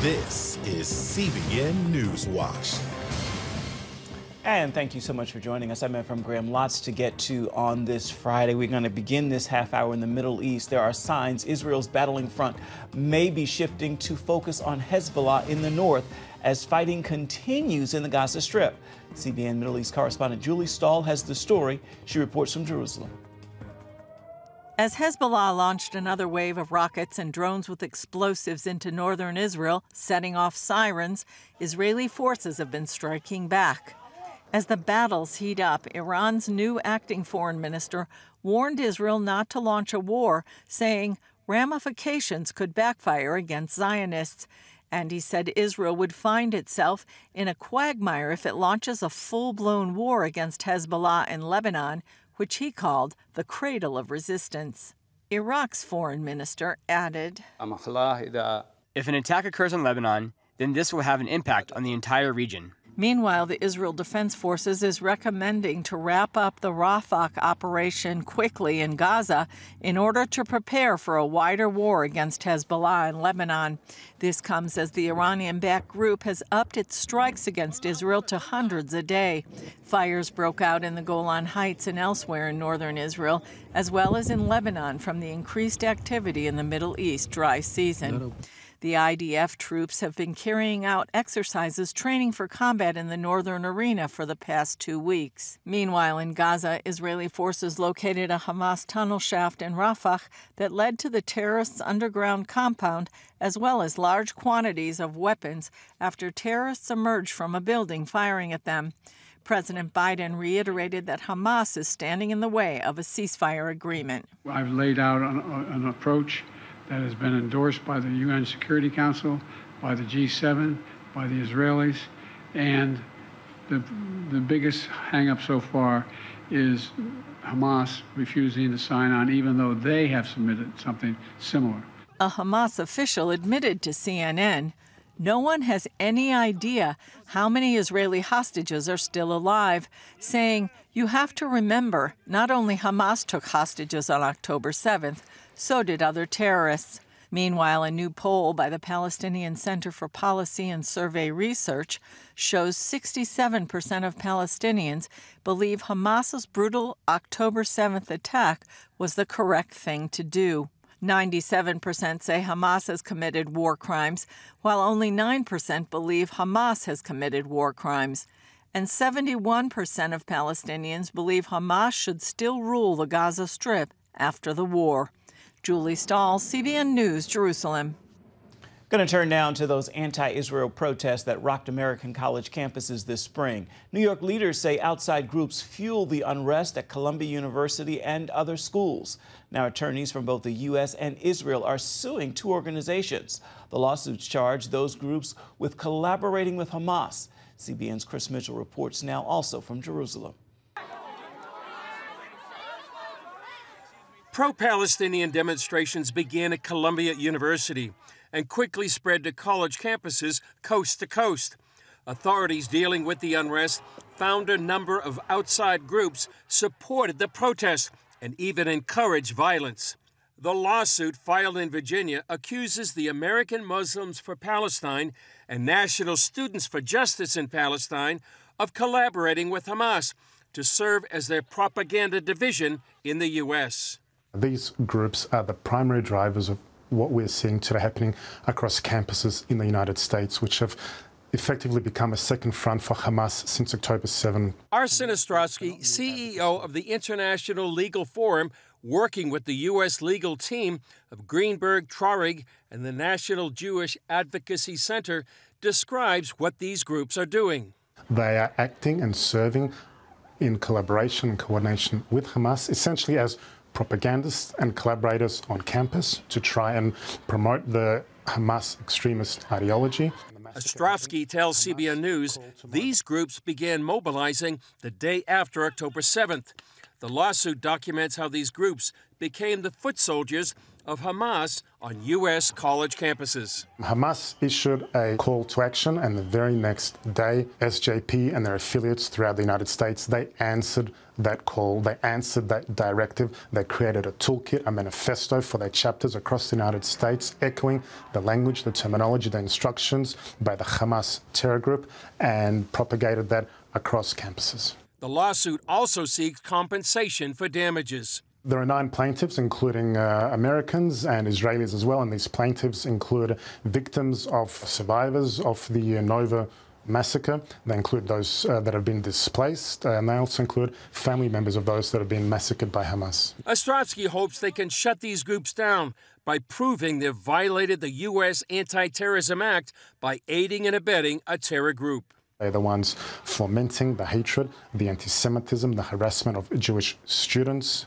This is CBN Newswatch. And thank you so much for joining us. I'm Ephraim Graham. Lots to get to on this Friday. We're going to begin this half hour in the Middle East. There are signs Israel's battling front may be shifting to focus on Hezbollah in the north as fighting continues in the Gaza Strip. CBN Middle East correspondent Julie Stahl has the story. She reports from Jerusalem. As Hezbollah launched another wave of rockets and drones with explosives into northern Israel, setting off sirens, Israeli forces have been striking back. As the battles heat up, Iran's new acting foreign minister warned Israel not to launch a war, saying ramifications could backfire against Zionists. And he said Israel would find itself in a quagmire if it launches a full-blown war against Hezbollah and Lebanon, which he called the cradle of resistance. Iraq's foreign minister added, If an attack occurs on Lebanon, then this will have an impact on the entire region. Meanwhile, the Israel Defense Forces is recommending to wrap up the Rafah operation quickly in Gaza in order to prepare for a wider war against Hezbollah in Lebanon. This comes as the Iranian-backed group has upped its strikes against Israel to hundreds a day. Fires broke out in the Golan Heights and elsewhere in northern Israel, as well as in Lebanon from the increased activity in the Middle East dry season. The IDF troops have been carrying out exercises training for combat in the northern arena for the past 2 weeks. Meanwhile, in Gaza, Israeli forces located a Hamas tunnel shaft in Rafah that led to the terrorists' underground compound, as well as large quantities of weapons after terrorists emerged from a building firing at them. President Biden reiterated that Hamas is standing in the way of a ceasefire agreement. I've laid out an approach that has been endorsed by the UN Security Council, by the G7, by the Israelis, and the biggest hang-up so far is Hamas refusing to sign on, even though they have submitted something similar. A Hamas official admitted to CNN, no one has any idea how many Israeli hostages are still alive, saying, you have to remember, not only Hamas took hostages on October 7th, so did other terrorists. Meanwhile, a new poll by the Palestinian Center for Policy and Survey Research shows 67% of Palestinians believe Hamas's brutal October 7th attack was the correct thing to do. 97% say Hamas has committed war crimes, while only 9% believe Hamas has committed war crimes. And 71% of Palestinians believe Hamas should still rule the Gaza Strip after the war. Julie Stahl, CBN News, Jerusalem. Going to turn now to those anti-Israel protests that rocked American college campuses this spring. New York leaders say outside groups fuel the unrest at Columbia University and other schools. Now, attorneys from both the U.S. and Israel are suing two organizations. The lawsuits charge those groups with collaborating with Hamas. CBN's Chris Mitchell reports now, also from Jerusalem. Pro-Palestinian demonstrations began at Columbia University and quickly spread to college campuses coast to coast. Authorities dealing with the unrest found a number of outside groups supported the protest and even encouraged violence. The lawsuit filed in Virginia accuses the American Muslims for Palestine and National Students for Justice in Palestine of collaborating with Hamas to serve as their propaganda division in the U.S. These groups are the primary drivers of what we're seeing today happening across campuses in the United States, which have effectively become a second front for Hamas since October 7. Arsen Ostrowski, CEO of the International Legal Forum, working with the U.S. legal team of Greenberg Traurig and the National Jewish Advocacy Center, describes what these groups are doing. They are acting and serving in collaboration and coordination with Hamas, essentially as propagandists and collaborators on campus to try and promote the Hamas extremist ideology. Ostrowski tells CBN News these groups began mobilizing the day after October 7th. The lawsuit documents how these groups became the foot soldiers of Hamas on U.S. college campuses. Hamas issued a call to action, and the very next day, SJP and their affiliates throughout the United States, they answered that call. They answered that directive. They created a toolkit, a manifesto for their chapters across the United States, echoing the language, the terminology, the instructions by the Hamas terror group, and propagated that across campuses. The lawsuit also seeks compensation for damages. There are 9 plaintiffs, including Americans and Israelis as well, and these plaintiffs include victims of survivors of the Nova massacre. They include those that have been displaced, and they also include family members of those that have been massacred by Hamas. Ostrowski hopes they can shut these groups down by proving they've violated the U.S. Anti-Terrorism Act by aiding and abetting a terror group. They're the ones fomenting the hatred, the anti-Semitism, the harassment of Jewish students.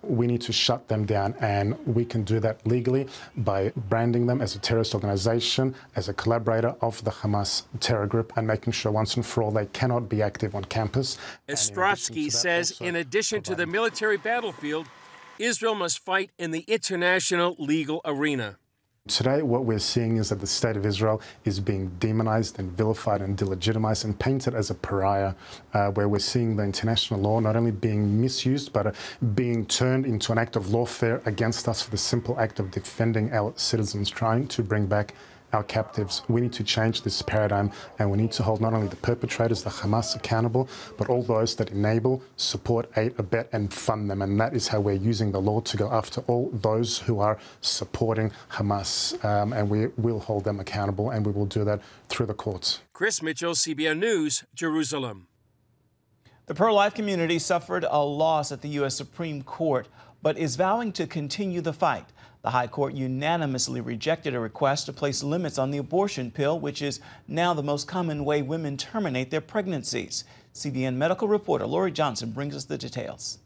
We need to shut them down, and we can do that legally by branding them as a terrorist organization, as a collaborator of the Hamas terror group, and making sure once and for all they cannot be active on campus. Ostrowski says in addition to the military battlefield, Israel must fight in the international legal arena. Today, what we're seeing is that the state of Israel is being demonized and vilified and delegitimized and painted as a pariah, where we're seeing the international law not only being misused, but being turned into an act of lawfare against us for the simple act of defending our citizens, trying to bring back our captives. We need to change this paradigm, and we need to hold not only the perpetrators, the Hamas, accountable, but all those that enable, support, aid, abet, and fund them. And that is how we're using the law to go after all those who are supporting Hamas. And we will hold them accountable, and we will do that through the courts. Chris Mitchell, CBN News, Jerusalem. The pro-life community suffered a loss at the U.S. Supreme Court, but is vowing to continue the fight. The High Court unanimously rejected a request to place limits on the abortion pill, which is now the most common way women terminate their pregnancies. CBN medical reporter Lori Johnson brings us the details.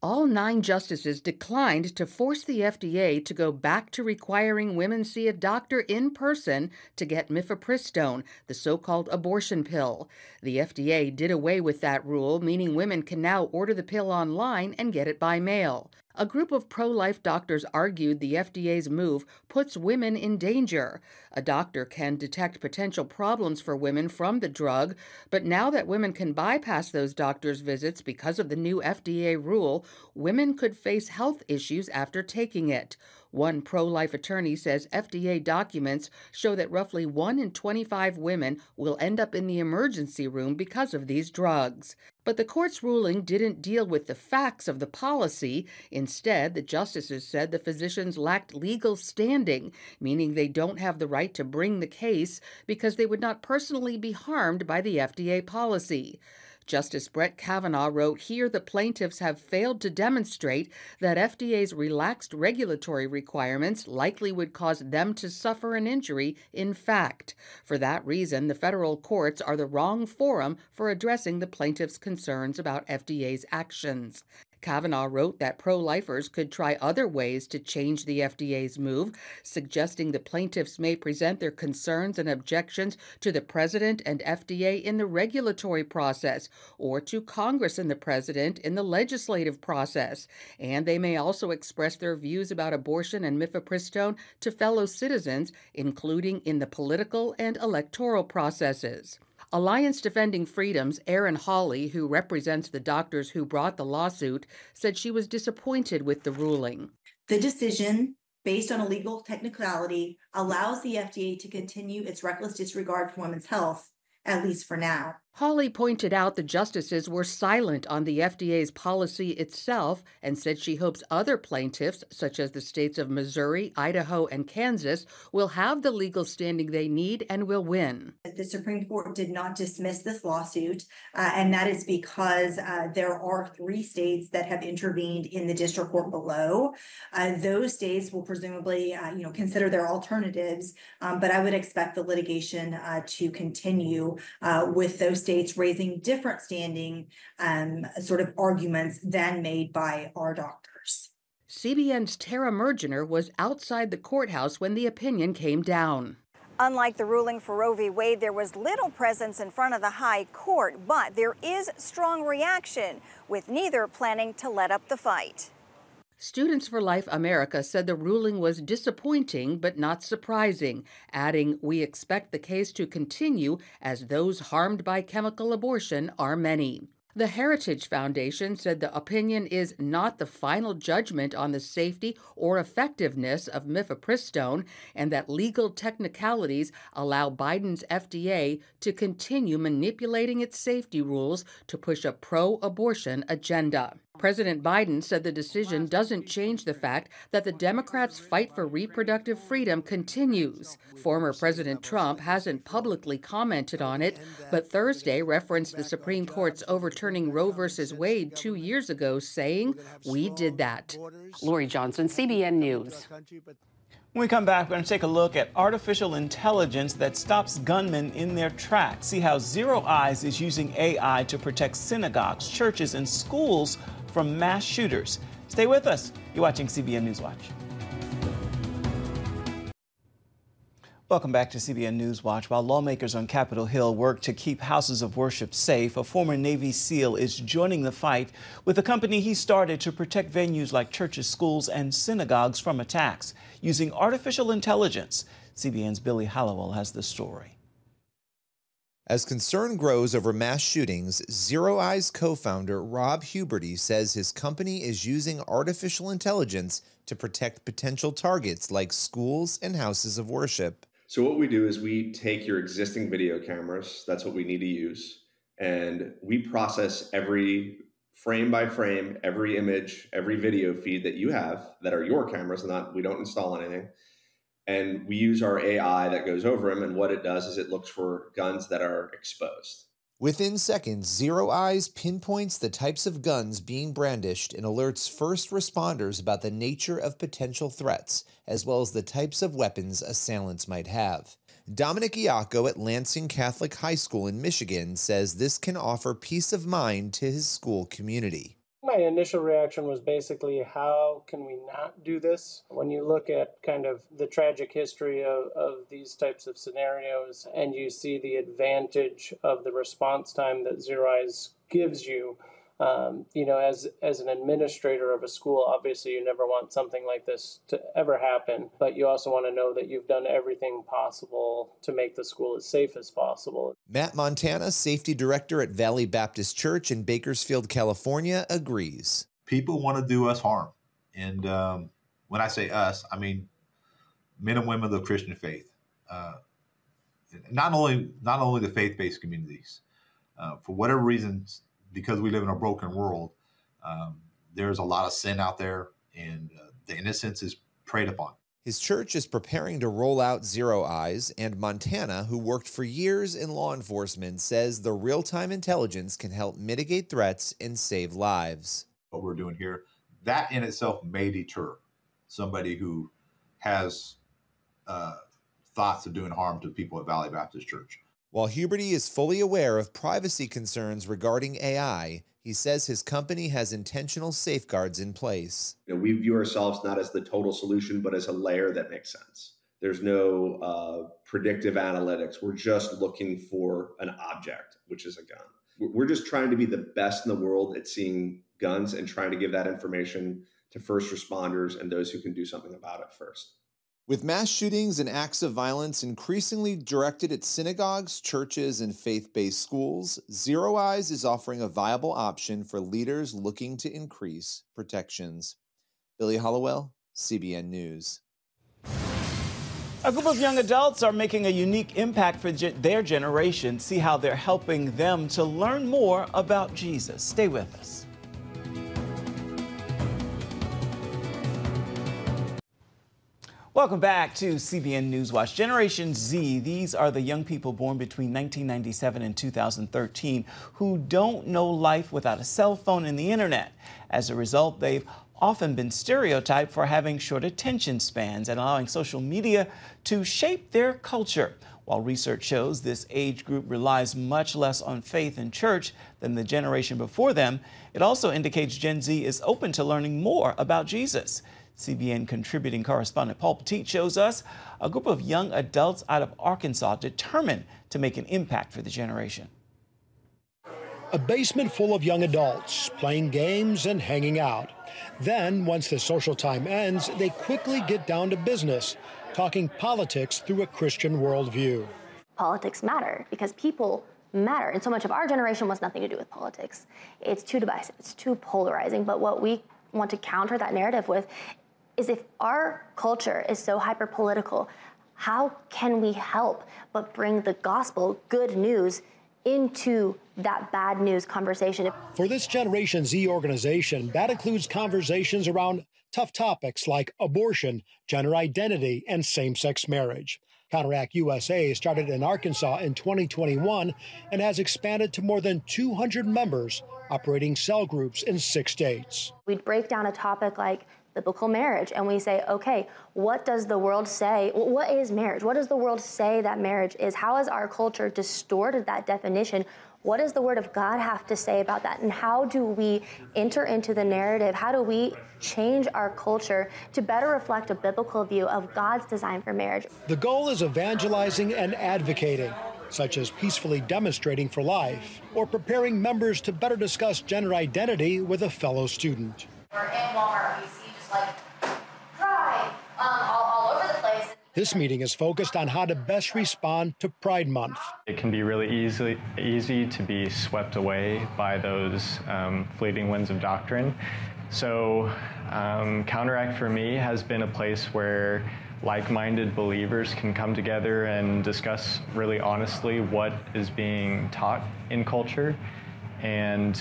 All 9 justices declined to force the FDA to go back to requiring women see a doctor in person to get mifepristone, the so-called abortion pill. The FDA did away with that rule, meaning women can now order the pill online and get it by mail. A group of pro-life doctors argued the FDA's move puts women in danger. A doctor can detect potential problems for women from the drug, but now that women can bypass those doctors' visits because of the new FDA rule, women could face health issues after taking it. One pro-life attorney says FDA documents show that roughly 1 in 25 women will end up in the emergency room because of these drugs. But the court's ruling didn't deal with the facts of the policy. Instead, the justices said the physicians lacked legal standing, meaning they don't have the right to bring the case because they would not personally be harmed by the FDA policy. Justice Brett Kavanaugh wrote, "Here the plaintiffs have failed to demonstrate that FDA's relaxed regulatory requirements likely would cause them to suffer an injury in fact. For that reason, the federal courts are the wrong forum for addressing the plaintiffs' concerns about FDA's actions." Kavanaugh wrote that pro-lifers could try other ways to change the FDA's move, suggesting the plaintiffs may present their concerns and objections to the president and FDA in the regulatory process, or to Congress and the president in the legislative process. And they may also express their views about abortion and mifepristone to fellow citizens, including in the political and electoral processes. Alliance Defending Freedom's Erin Hawley, who represents the doctors who brought the lawsuit, said she was disappointed with the ruling. The decision, based on a legal technicality, allows the FDA to continue its reckless disregard for women's health, at least for now. Hawley pointed out the justices were silent on the FDA's policy itself and said she hopes other plaintiffs, such as the states of Missouri, Idaho, and Kansas, will have the legal standing they need and will win. The Supreme Court did not dismiss this lawsuit, and that is because there are 3 states that have intervened in the district court below. Those states will presumably, consider their alternatives, but I would expect the litigation to continue with those states raising different standing sort of arguments than made by our doctors. CBN's Tara Mergener was outside the courthouse when the opinion came down. Unlike the ruling for Roe v. Wade, there was little presence in front of the High Court, but there is strong reaction, with neither planning to let up the fight. Students for Life America said the ruling was disappointing but not surprising, adding, "We expect the case to continue as those harmed by chemical abortion are many." The Heritage Foundation said the opinion is not the final judgment on the safety or effectiveness of mifepristone and that legal technicalities allow Biden's FDA to continue manipulating its safety rules to push a pro-abortion agenda. President Biden said the decision doesn't change the fact that the Democrats' fight for reproductive freedom continues. Former President Trump hasn't publicly commented on it, but Thursday referenced the Supreme Court's overturning Roe v. Wade 2 years ago, saying, "We did that." Lori Johnson, CBN News. When we come back, we're going to take a look at artificial intelligence that stops gunmen in their tracks. See how Zero Eyes is using AI to protect synagogues, churches, and schools from mass shooters. Stay with us. You're watching CBN Newswatch. Welcome back to CBN Newswatch. While lawmakers on Capitol Hill work to keep houses of worship safe, a former Navy SEAL is joining the fight with a company he started to protect venues like churches, schools, and synagogues from attacks using artificial intelligence. CBN's Billy Hallowell has the story. As concern grows over mass shootings, Zero Eyes co-founder Rob Huberty says his company is using artificial intelligence to protect potential targets like schools and houses of worship. So what we do is we take your existing video cameras, that's what we need to use, and we process every frame by frame, every image, every video feed that you have that are your cameras, we don't install anything. And we use our AI that goes over them, and what it does is it looks for guns that are exposed. Within seconds, Zero Eyes pinpoints the types of guns being brandished and alerts first responders about the nature of potential threats, as well as the types of weapons assailants might have. Dominic Iacco at Lansing Catholic High School in Michigan says this can offer peace of mind to his school community. My initial reaction was basically, how can we not do this? When you look at kind of the tragic history of these types of scenarios and you see the advantage of the response time that Zero Eyes gives you, as an administrator of a school, obviously you never want something like this to ever happen, but you also want to know that you've done everything possible to make the school as safe as possible. Matt Montana, safety director at Valley Baptist Church in Bakersfield, California, agrees. People want to do us harm. And when I say us, I mean men and women of the Christian faith. Not only the faith-based communities. For whatever reasons, because we live in a broken world, there's a lot of sin out there, and the innocence is preyed upon. His church is preparing to roll out Zero Eyes, and Montana, who worked for years in law enforcement, says the real-time intelligence can help mitigate threats and save lives. What we're doing here, that in itself may deter somebody who has thoughts of doing harm to people at Valley Baptist Church. While Huberty is fully aware of privacy concerns regarding AI, he says his company has intentional safeguards in place. We view ourselves not as the total solution, but as a layer that makes sense. There's no predictive analytics. We're just looking for an object, which is a gun. We're just trying to be the best in the world at seeing guns and trying to give that information to first responders and those who can do something about it first. With mass shootings and acts of violence increasingly directed at synagogues, churches, and faith-based schools, Zero Eyes is offering a viable option for leaders looking to increase protections. Billy Hallowell, CBN News. A group of young adults are making a unique impact for their generation. See how they're helping them to learn more about Jesus. Stay with us. Welcome back to CBN Newswatch. Generation Z, these are the young people born between 1997 and 2013 who don't know life without a cell phone and the internet. As a result, they've often been stereotyped for having short attention spans and allowing social media to shape their culture. While research shows this age group relies much less on faith and church than the generation before them, it also indicates Gen Z is open to learning more about Jesus. CBN contributing correspondent Paul Petit shows us a group of young adults out of Arkansas determined to make an impact for the generation. A basement full of young adults playing games and hanging out. Then, once the social time ends, they quickly get down to business, talking politics through a Christian worldview. Politics matter because people matter. And so much of our generation wants nothing to do with politics. It's too divisive, it's too polarizing. But what we want to counter that narrative with is if our culture is so hyper-political, how can we help but bring the gospel, good news, into that bad news conversation? For this Generation Z organization, that includes conversations around tough topics like abortion, gender identity, and same-sex marriage. Counteract USA started in Arkansas in 2021 and has expanded to more than 200 members, operating cell groups in 6 states. We'd break down a topic like biblical marriage, and we say, okay, what does the world say? What is marriage? What does the world say that marriage is? How has our culture distorted that definition? What does the Word of God have to say about that? And how do we enter into the narrative? How do we change our culture to better reflect a biblical view of God's design for marriage? The goal is evangelizing and advocating, such as peacefully demonstrating for life or preparing members to better discuss gender identity with a fellow student. We're in Walmart, we see just like pride all over the place. This meeting is focused on how to best respond to Pride Month. It can be really easy to be swept away by those fleeting winds of doctrine. So Counteract for me has been a place where like-minded believers can come together and discuss really honestly what is being taught in culture and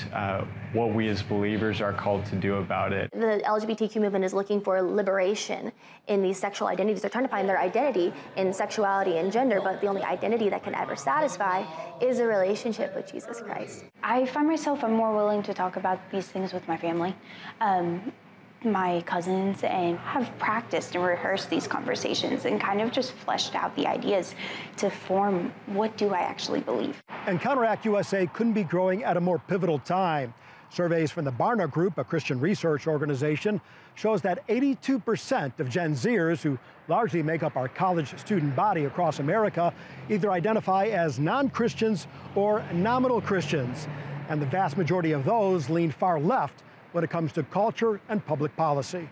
what we as believers are called to do about it. The LGBTQ movement is looking for liberation in these sexual identities. They're trying to find their identity in sexuality and gender, but the only identity that can ever satisfy is a relationship with Jesus Christ. I find myself more willing to talk about these things with my family. My cousins, and have practiced and rehearsed these conversations and kind of just fleshed out the ideas to form what do I actually believe. And Counteract USA couldn't be growing at a more pivotal time. Surveys from the Barna Group, a Christian research organization, shows that 82% of Gen Zers, who largely make up our college student body across America, either identify as non-Christians or nominal Christians. And the vast majority of those lean far left when it comes to culture and public policy.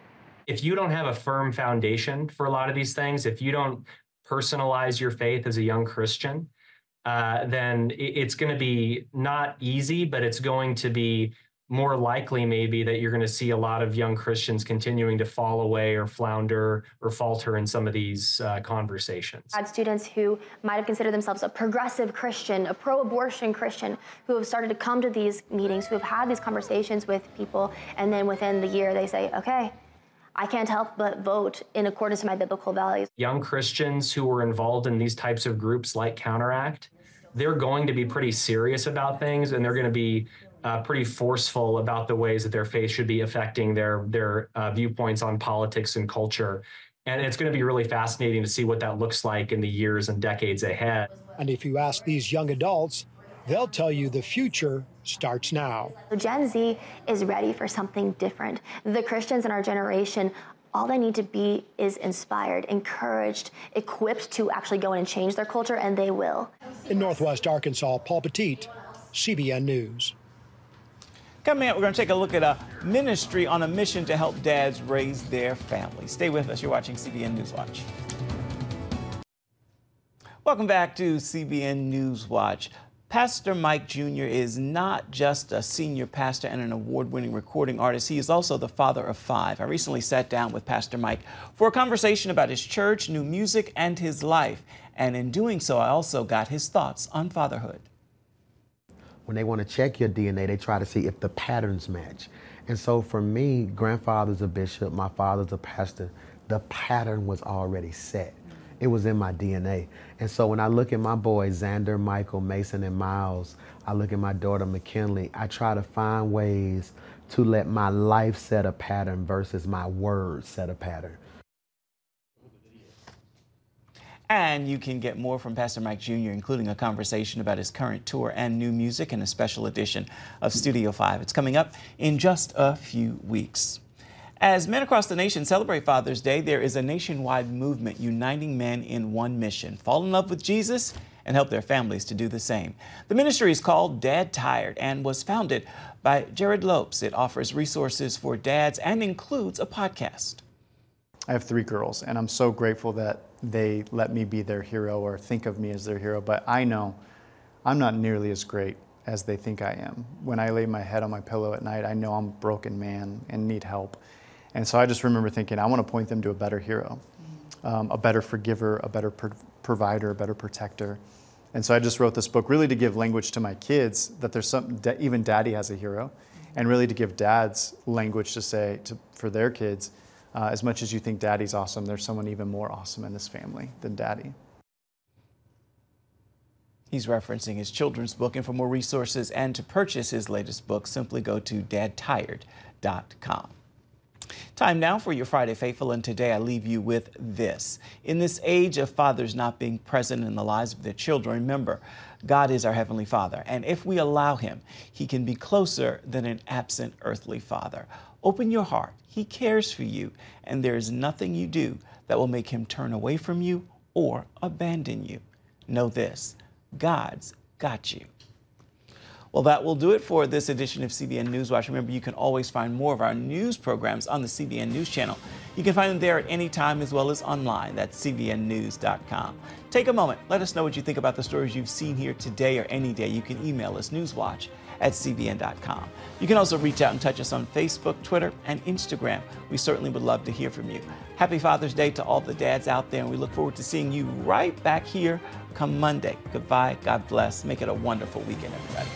If you don't have a firm foundation for a lot of these things, if you don't personalize your faith as a young Christian, then it's going to be not easy, but it's going to be more likely maybe that you're going to see a lot of young Christians continuing to fall away or flounder or falter in some of these conversations. I had students who might have considered themselves a progressive Christian, a pro-abortion Christian, who have started to come to these meetings, who have had these conversations with people, and then within the year they say, okay, I can't help but vote in accordance to my biblical values. Young Christians who were involved in these types of groups like Counteract, they're going to be pretty serious about things, and they're going to be pretty forceful about the ways that their faith should be affecting their viewpoints on politics and culture. And it's going to be really fascinating to see what that looks like in the years and decades ahead. And if you ask these young adults, they'll tell you the future starts now. Gen Z is ready for something different. The Christians in our generation, all they need to be is inspired, encouraged, equipped to actually go in and change their culture, and they will. In Northwest Arkansas, Paul Petit, CBN News. Coming up, we're going to take a look at a ministry on a mission to help dads raise their families. Stay with us. You're watching CBN Newswatch. Welcome back to CBN Newswatch. Pastor Mike Jr. is not just a senior pastor and an award-winning recording artist. He is also the father of 5. I recently sat down with Pastor Mike for a conversation about his church, new music, and his life. And in doing so, I also got his thoughts on fatherhood. When they want to check your DNA, they try to see if the patterns match. And so for me, grandfather's a bishop, my father's a pastor. The pattern was already set. It was in my DNA. And so when I look at my boys, Xander, Michael, Mason, and Miles, I look at my daughter, McKinley, I try to find ways to let my life set a pattern versus my words set a pattern. And you can get more from Pastor Mike Jr., including a conversation about his current tour and new music in a special edition of Studio 5. It's coming up in just a few weeks. As men across the nation celebrate Father's Day, there is a nationwide movement uniting men in one mission: fall in love with Jesus and help their families to do the same. The ministry is called Dad Tired and was founded by Jared Lopes. It offers resources for dads and includes a podcast. I have 3 girls, and I'm so grateful that they let me be their hero or think of me as their hero, but I know I'm not nearly as great as they think I am. When I lay my head on my pillow at night, I know I'm a broken man and need help. And so I just remember thinking, I want to point them to a better hero, a better forgiver, a better provider, a better protector. And so I just wrote this book really to give language to my kids that there's even daddy has a hero, and really to give dads language to say for their kids, as much as you think daddy's awesome, there's someone even more awesome in this family than daddy. He's referencing his children's book, and for more resources and to purchase his latest book, simply go to dadtired.com. Time now for your Friday Faithful, and today I leave you with this. In this age of fathers not being present in the lives of their children, remember, God is our Heavenly Father, and if we allow Him, He can be closer than an absent earthly father. Open your heart. He cares for you, and there is nothing you do that will make Him turn away from you or abandon you. Know this, God's got you. Well, that will do it for this edition of CBN Newswatch. Remember, you can always find more of our news programs on the CBN News channel. You can find them there at any time as well as online. That's cbnnews.com. Take a moment. Let us know what you think about the stories you've seen here today or any day. You can email us, newswatch@cbn.com. You can also reach out and touch us on Facebook, Twitter, and Instagram. We certainly would love to hear from you. Happy Father's Day to all the dads out there, and we look forward to seeing you right back here come Monday. Goodbye. God bless. Make it a wonderful weekend, everybody.